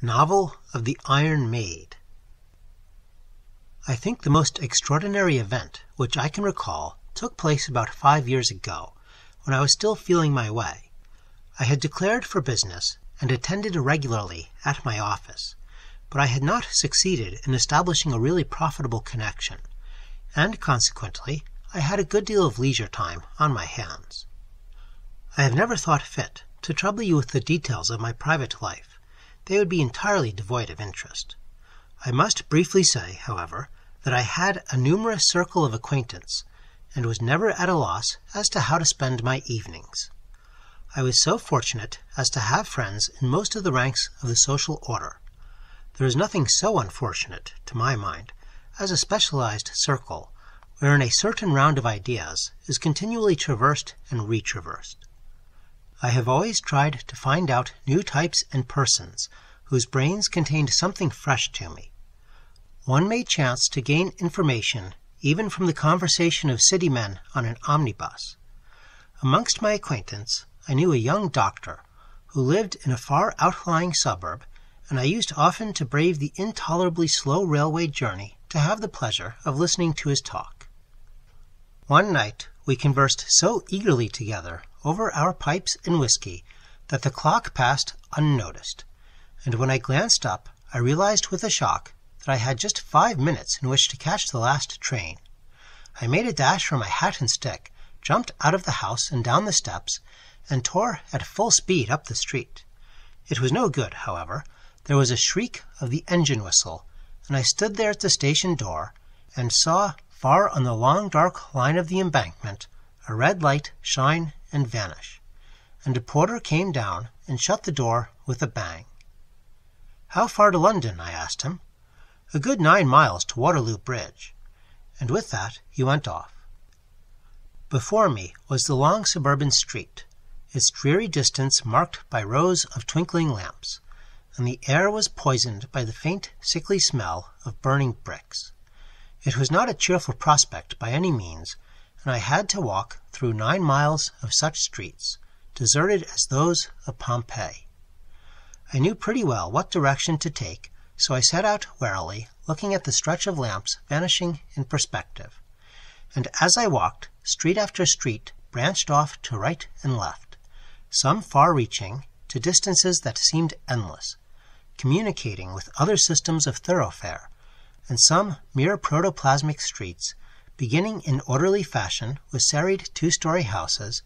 Novel of the Iron Maid. I think the most extraordinary event which I can recall took place about 5 years ago, when I was still feeling my way. I had declared for business and attended regularly at my office, but I had not succeeded in establishing a really profitable connection, and consequently I had a good deal of leisure time on my hands. I have never thought fit to trouble you with the details of my private life. They would be entirely devoid of interest. I must briefly say, however, that I had a numerous circle of acquaintance, and was never at a loss as to how to spend my evenings. I was so fortunate as to have friends in most of the ranks of the social order. There is nothing so unfortunate, to my mind, as a specialized circle, wherein a certain round of ideas is continually traversed and retraversed. I have always tried to find out new types and persons whose brains contained something fresh to me. One may chance to gain information even from the conversation of city men on an omnibus. Amongst my acquaintance, I knew a young doctor who lived in a far outlying suburb, and I used often to brave the intolerably slow railway journey to have the pleasure of listening to his talk. One night we conversed so eagerly together over our pipes and whiskey that the clock passed unnoticed, and when I glanced up I realized with a shock that I had just 5 minutes in which to catch the last train. I made a dash for my hat and stick, jumped out of the house and down the steps, and tore at full speed up the street. It was no good, however. There was a shriek of the engine whistle, and I stood there at the station door and saw, far on the long dark line of the embankment, a red light shine and vanish, and a porter came down and shut the door with a bang. "How far to London?" I asked him. "A good 9 miles to Waterloo Bridge." And with that he went off. Before me was the long suburban street, its dreary distance marked by rows of twinkling lamps, and the air was poisoned by the faint, sickly smell of burning bricks. It was not a cheerful prospect by any means, and I had to walk through 9 miles of such streets, deserted as those of Pompeii. I knew pretty well what direction to take, so I set out warily, looking at the stretch of lamps vanishing in perspective. And as I walked, street after street branched off to right and left, some far-reaching to distances that seemed endless, communicating with other systems of thoroughfare, and some mere protoplasmic streets, beginning in orderly fashion with serried 2-story houses,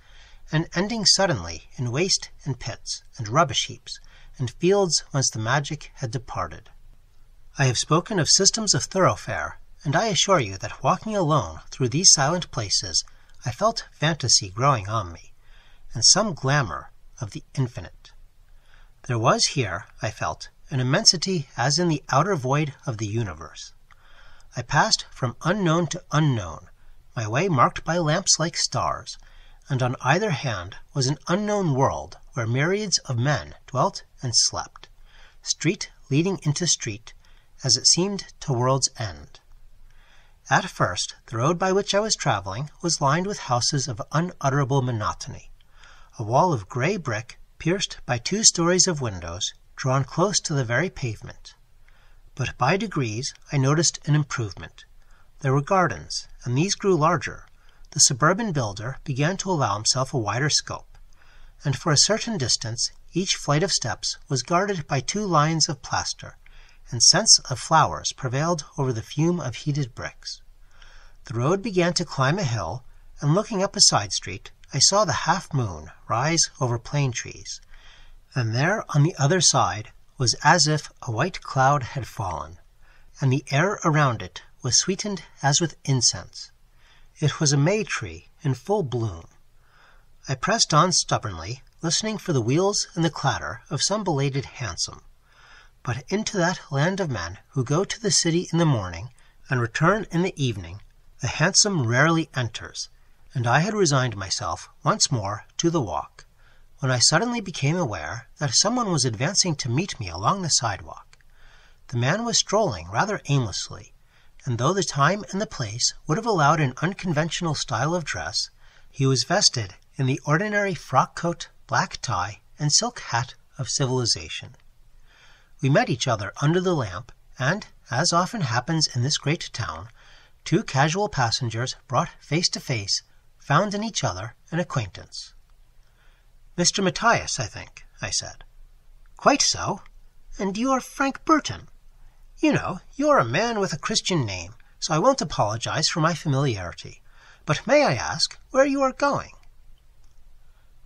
and ending suddenly in waste and pits and rubbish heaps and fields whence the magic had departed. I have spoken of systems of thoroughfare, and I assure you that walking alone through these silent places I felt fantasy growing on me, and some glamour of the infinite. There was here, I felt, an immensity as in the outer void of the universe. I passed from unknown to unknown, my way marked by lamps like stars, and on either hand was an unknown world where myriads of men dwelt and slept, street leading into street, as it seemed to world's end. At first, the road by which I was traveling was lined with houses of unutterable monotony, a wall of gray brick pierced by 2 stories of windows drawn close to the very pavement. But by degrees I noticed an improvement. There were gardens, and these grew larger. The suburban builder began to allow himself a wider scope, and for a certain distance each flight of steps was guarded by 2 lines of plaster, and scents of flowers prevailed over the fume of heated bricks. The road began to climb a hill, and looking up a side street, I saw the half-moon rise over plane trees, and there on the other side was as if a white cloud had fallen, and the air around it was sweetened as with incense. It was a May tree in full bloom. I pressed on stubbornly, listening for the wheels and the clatter of some belated hansom. But into that land of men who go to the city in the morning and return in the evening, the hansom rarely enters, and I had resigned myself once more to the walk, when I suddenly became aware that someone was advancing to meet me along the sidewalk. The man was strolling rather aimlessly, and though the time and the place would have allowed an unconventional style of dress, he was vested in the ordinary frock coat, black tie, and silk hat of civilization. We met each other under the lamp, and, as often happens in this great town, two casual passengers brought face to face found in each other an acquaintance. "Mr. Matthias, I think," I said. "Quite so. And you are Frank Burton. You know, you are a man with a Christian name, so I won't apologize for my familiarity. But may I ask where you are going?"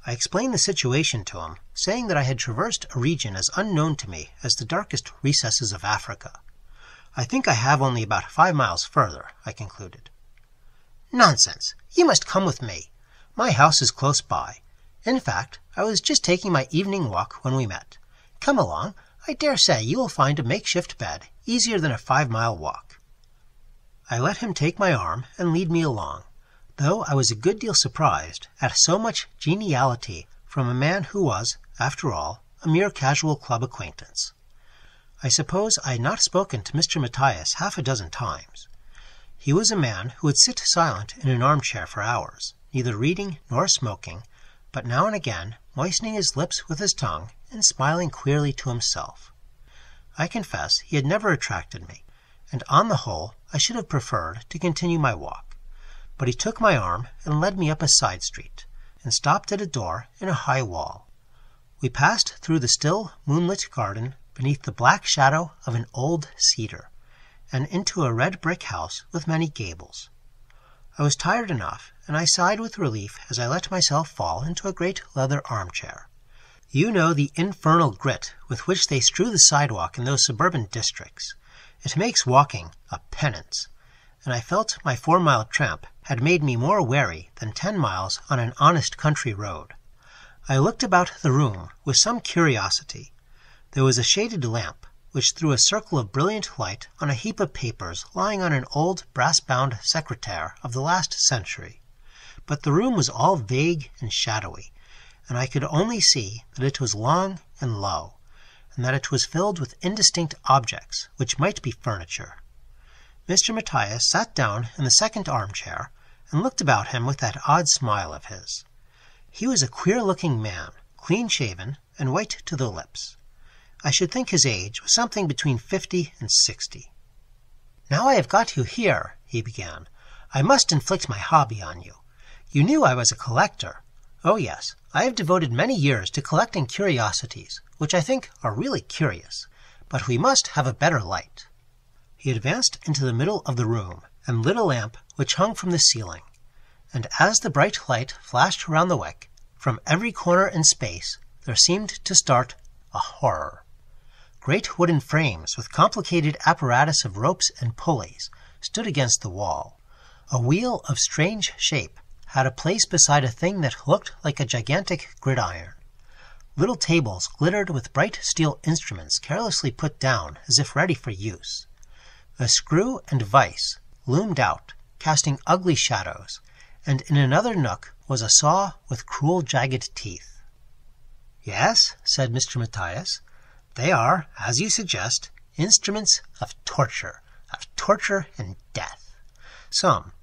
I explained the situation to him, saying that I had traversed a region as unknown to me as the darkest recesses of Africa. "I think I have only about 5 miles further," I concluded. "Nonsense! You must come with me. My house is close by. In fact, I was just taking my evening walk when we met. Come along. I dare say you will find a makeshift bed easier than a 5-mile walk." I let him take my arm and lead me along, though I was a good deal surprised at so much geniality from a man who was, after all, a mere casual club acquaintance. I suppose I had not spoken to Mr. Matthias half a dozen times. He was a man who would sit silent in an armchair for hours, neither reading nor smoking, but now and again moistening his lips with his tongue and smiling queerly to himself. I confess he had never attracted me, and on the whole I should have preferred to continue my walk. But he took my arm and led me up a side street, and stopped at a door in a high wall. We passed through the still moonlit garden beneath the black shadow of an old cedar, and into a red brick house with many gables. I was tired enough, and I sighed with relief as I let myself fall into a great leather armchair. You know the infernal grit with which they strew the sidewalk in those suburban districts. It makes walking a penance, and I felt my 4-mile tramp had made me more weary than 10 miles on an honest country road. I looked about the room with some curiosity. There was a shaded lamp, which threw a circle of brilliant light on a heap of papers lying on an old brass-bound secretaire of the last century. But the room was all vague and shadowy, and I could only see that it was long and low, and that it was filled with indistinct objects which might be furniture. Mr. Matthias sat down in the second armchair and looked about him with that odd smile of his. He was a queer-looking man, clean-shaven and white to the lips. I should think his age was something between 50 and 60. "Now I have got you here," he began, "I must inflict my hobby on you. You knew I was a collector. Oh yes, I have devoted many years to collecting curiosities, which I think are really curious. But we must have a better light." He advanced into the middle of the room and lit a lamp which hung from the ceiling, and as the bright light flashed round the wick, from every corner and space there seemed to start a horror. Great wooden frames with complicated apparatus of ropes and pulleys stood against the wall. A wheel of strange shape had a place beside a thing that looked like a gigantic gridiron. Little tables glittered with bright steel instruments carelessly put down as if ready for use. A screw and vise loomed out, casting ugly shadows, and in another nook was a saw with cruel jagged teeth. "Yes," said Mr. Matthias, "they are, as you suggest, instruments of torture and death. Some,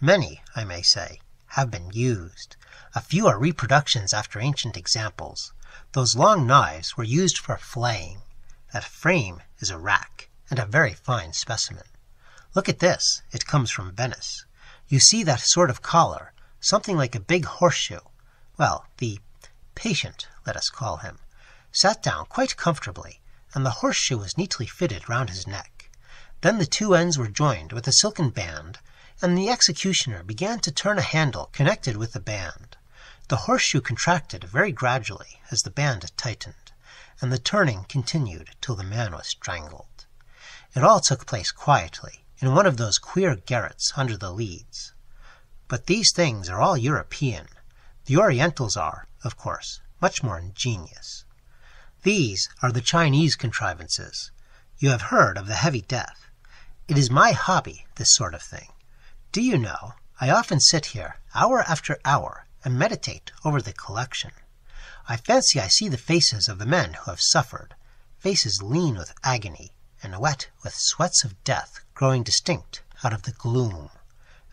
many, I may say, have been used. A few are reproductions after ancient examples. Those long knives were used for flaying. That frame is a rack, and a very fine specimen. Look at this. It comes from Venice. You see that sort of collar, something like a big horseshoe. Well, the patient, let us call him, sat down quite comfortably, and the horseshoe was neatly fitted round his neck. Then the two ends were joined with a silken band, and the executioner began to turn a handle connected with the band. The horseshoe contracted very gradually as the band tightened, and the turning continued till the man was strangled. It all took place quietly, in one of those queer garrets under the leads. But these things are all European. The Orientals are, of course, much more ingenious. These are the Chinese contrivances. You have heard of the heavy death. It is my hobby, this sort of thing. Do you know, I often sit here, hour after hour, and meditate over the collection. I fancy I see the faces of the men who have suffered, faces lean with agony, and wet with sweats of death growing distinct out of the gloom,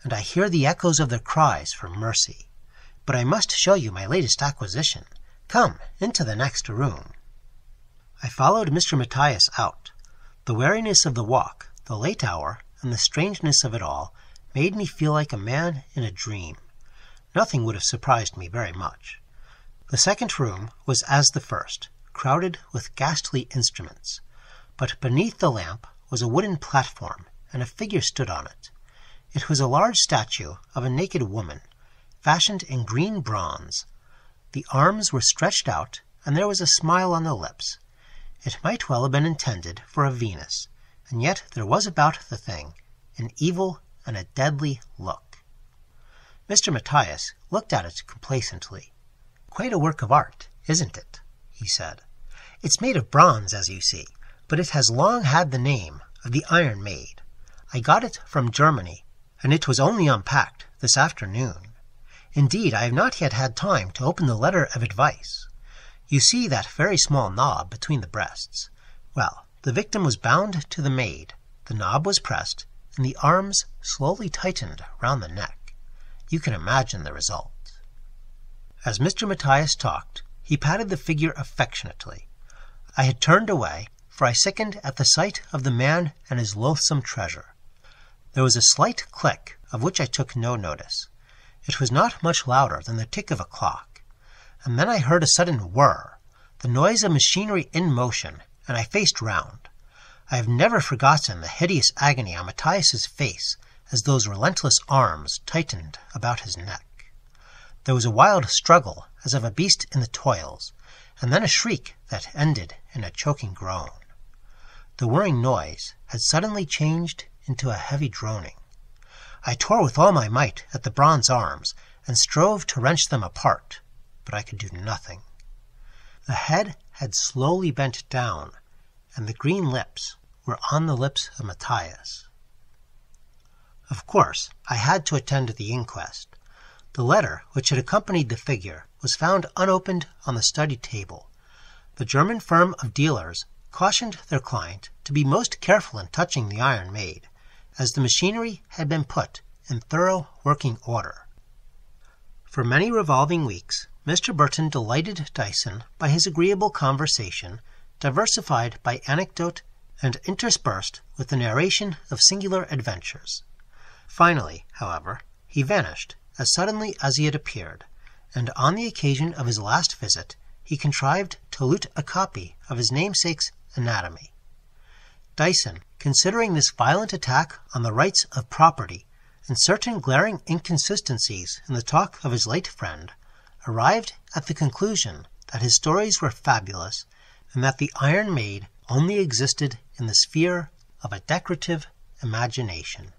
and I hear the echoes of their cries for mercy. But I must show you my latest acquisition. Come into the next room. I followed Mr. Matthias out. The weariness of the walk, the late hour, and the strangeness of it all made me feel like a man in a dream. Nothing would have surprised me very much. The second room was as the first, crowded with ghastly instruments. But beneath the lamp was a wooden platform, and a figure stood on it. It was a large statue of a naked woman, fashioned in green bronze. The arms were stretched out, and there was a smile on the lips. It might well have been intended for a Venus, and yet there was about the thing an evil and a deadly look. Mr. Matthias looked at it complacently. "Quite a work of art, isn't it?" he said. "It's made of bronze, as you see, but it has long had the name of the Iron Maid. I got it from Germany, and it was only unpacked this afternoon. Indeed, I have not yet had time to open the letter of advice. You see that very small knob between the breasts? Well, the victim was bound to the maid, the knob was pressed, and the arms slowly tightened round the neck. You can imagine the result." As Mr. Matthias talked, he patted the figure affectionately. I had turned away, for I sickened at the sight of the man and his loathsome treasure. There was a slight click, of which I took no notice. It was not much louder than the tick of a clock. And then I heard a sudden whir, the noise of machinery in motion, and I faced round. I have never forgotten the hideous agony on Matthias's face as those relentless arms tightened about his neck. There was a wild struggle as of a beast in the toils, and then a shriek that ended in a choking groan. The whirring noise had suddenly changed into a heavy droning. I tore with all my might at the bronze arms and strove to wrench them apart, but I could do nothing. The head had slowly bent down, and the green lips were on the lips of Matthias. Of course, I had to attend to the inquest. The letter which had accompanied the figure was found unopened on the study table. The German firm of dealers cautioned their client to be most careful in touching the Iron Maid, as the machinery had been put in thorough working order. For many revolving weeks, Mr. Burton delighted Dyson by his agreeable conversation, diversified by anecdote and interspersed with the narration of singular adventures. Finally, however, he vanished as suddenly as he had appeared, and on the occasion of his last visit he contrived to loot a copy of his namesake's anatomy. Dyson, considering this violent attack on the rights of property and certain glaring inconsistencies in the talk of his late friend, arrived at the conclusion that his stories were fabulous and that the Iron Maid only existed in the sphere of a decorative imagination.